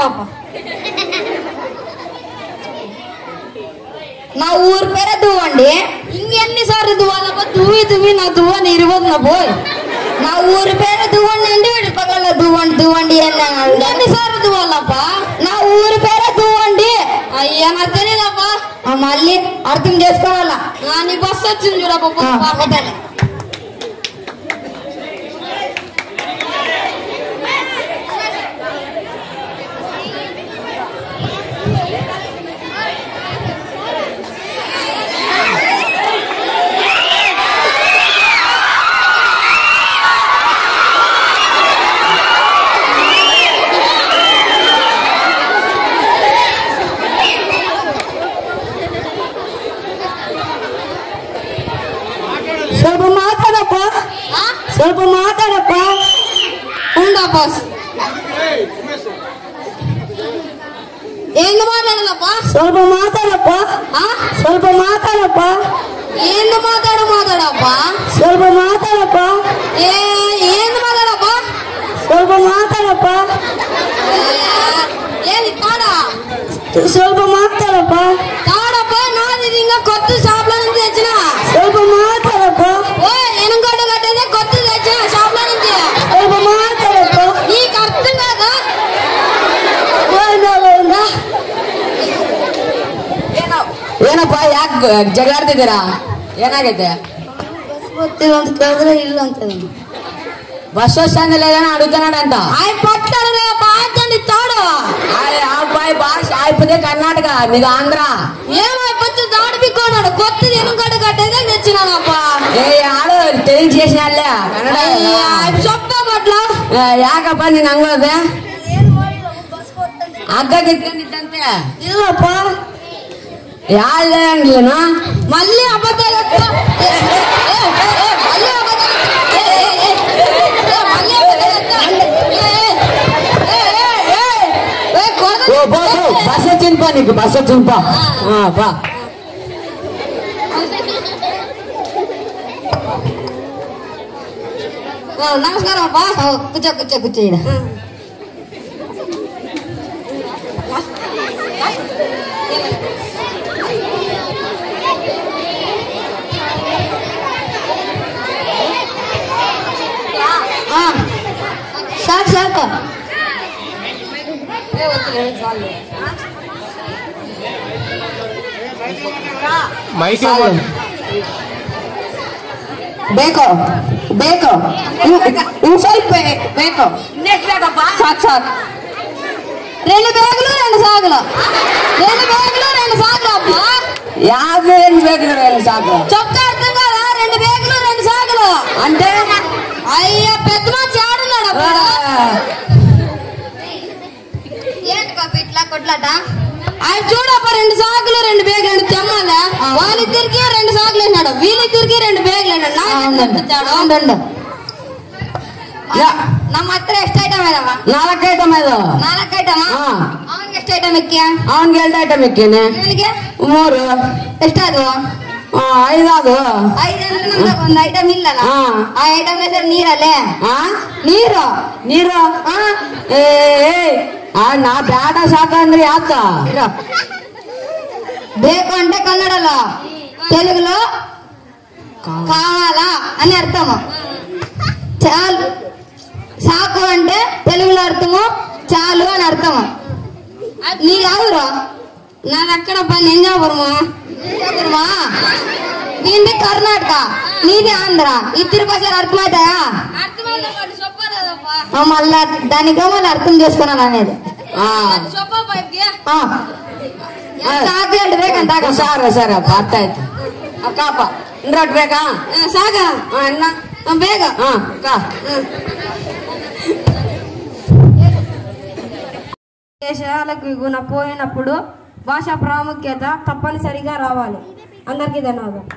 ಪಾಪ నా ఊరు పేరే దువ్వండి. ఇంకెన్నిసార్లు దువ్వాలబ్బా? దువ్వి నా దువ్వని ఇరువదు నా పోయి. నా ఊరు పేరు దువ్వండి అండి. వీడి పక్కన దువ్వండి అన్నాడు. ఎన్నిసార్లు దువ్వాలబ్బా? నా ఊరు పేరే దువ్వండి. అయ్యా నాకు తెలియదబ్బా. మళ్ళీ అర్థం చేసుకోవాలా? నీ బస్సు వచ్చింది చూడబ్బా. ಸ್ವಲ್ಪ ಮಾತಾಡಪ್ಪ. ఉండా బాస్. ఏంది మాట్లాడాలప్పా? ಸ್ವಲ್ಪ ಮಾತಾಡಪ್ಪ. ಸ್ವಲ್ಪ ಮಾತಾಡಪ್ಪ. ఏంది మాట్లాడప్పా? ಸ್ವಲ್ಪ ಮಾತಾಡಪ್ಪ. ఏంది మాట్లాడప్పా? ಸ್ವಲ್ಪ ಮಾತಾಡಪ್ಪ. ఏది కాడా? ಸ್ವಲ್ಪ ಮಾತಾಡಪ್ಪ. కాడప్పా నాది ఇంకా కొత్త షాప్ లో నుంచి తెచ్చిన. ಸ್ವಲ್ಪ ಮಾತಾಡಪ್ಪ. ఓ ఎనగొడ్డ కట్టేది కొత్త తెచ్చిన షాప్ లో నుంచి. ಸ್ವಲ್ಪ ಮಾತಾಡಪ್ಪ. నీకు అర్థం కాదా? ಏನಪ್ಪ ಯಾಕೆ ಜಗಳಾಡ್ತಿದ್ದೀರಾ? ಏನಾಗೈತೆ? ಅಂತ ಕೇಳಿದ್ರೆ ಇಲ್ಲ ಅಂತ. బస్ వస్తుంది లేదని అడుగుతున్నాడంట. ఆయన పట్టాడు బాధ్యండి తాడు. అబ్బాయి భాష అయిపోతే కర్ణాటక మీది ఆంధ్ర. ఏమైపోతే దాడి బిక్కున్నాడు. కొత్తది ఎనుగొడ్డ కట్టేదే తెచ్చినానప్పా. ఆడు తెలుగు చేసిన కన్నడ ಸೊಪ್ಪ ಬಟ್ಲ ಯಾಕಪ್ಪ ನೀನ್ ಹಂಗೋದೆ? ಹಗ್ಗ ಕಿತ್ಕೊಂಡಿದ್ದಂತೆ. ಇಲ್ಲಪ್ಪ ಯಾರೇನು ಮಲ್ಲಿ ಅಬದ್ಧ బస్ వచ్చింది పా నీకు. బస్ వచ్చింది పా. నమస్కారం అప్పా. కూర్చో కూర్చో కూర్చో. సాకు సాకు ಬೇಕು ಬೇಕು ಸ್ವಲ್ಪ ಬೇಕು. సాక్ సాక్ 2 బ్యాగులు 2 సాగులు. 2 బ్యాగులు 2 సాగులు అబ్బా. 50 బ్యాగులు 2 సాగులు. చొక్కా అర్థం కదా? 2 బ్యాగులు 2 సాగులు అంటే అయ్యా పెద్ద మంచి ఆడున్నాడు అబ్బా. ఏంటి పాప ఇట్లా కొట్లాట? ఆయన చూడప్ప 2 సాగులు 2 బ్యాగులు 2 తెమ్మాలా. వాళ్ళిద్దరికి 2 సాగులు వేసినాడు. వీళ్ళిద్దరికి 2 బ్యాగులు వేసినాడు. ನಮ್ಮ ಹತ್ರ ಎಷ್ಟು ಐಟಮ್ ಇದಾವ? 4 ಐಟಮ್ ಇದು. 4 ಐಟಮ್. ಅವನಿಗೆ ಎಷ್ಟು ಐಟಮ್ ಇಕ್ಕಿಯ? ಅವನ್ಗೆ 2 ಐಟಮ್ ಇಕ್ಕೇನೆ. ಇವನಿಗೆ 3. ಎಷ್ಟಾದವು? 5 ಅದು. 5 ಅಂದ್ರೆ ನಮ್ಗೆ ಒಂದು ಐಟಮ್ ಇಲ್ಲಲ್ಲ. ಆ ಐಟಮ್ ಹೆಸರು ನೀರಲ್ಲೇ. ನೀರು ನೀರು ನಾ ಬ್ಯಾಡ సాకంద్రి యాత ಬೇಕು అంటే కన్నడలో తెలుగులో కావాలా అని అర్థము. చాలు సాకు అంటే తెలుగులో అర్థము చాలు అని అర్థము. నీ ఎవరు? నాది ఎక్కడప్ప? నింజాపురమా. నీది కర్ణాటక, నీది ఆంధ్ర. ఇద్దరు భాషలు అర్థమవుతాయా? మళ్ళా దానిగా మళ్ళీ అర్థం చేసుకున్నాను అనేది. ಸಾಕು 2 ಬೇಕಂತ. ಸರ ಸರ ಅರ್ಥ ಆಯ್ತು. ಅಕ್ಕಪ್ಪ 2 ಬೇಕಾ? ಸಾಗ ಅಣ್ಣ ಬೇಗ. దేశాలకు పోయినప్పుడు భాషా ప్రాముఖ్యత తప్పనిసరిగా రావాలి. అందరికీ ధన్యవాదాలు.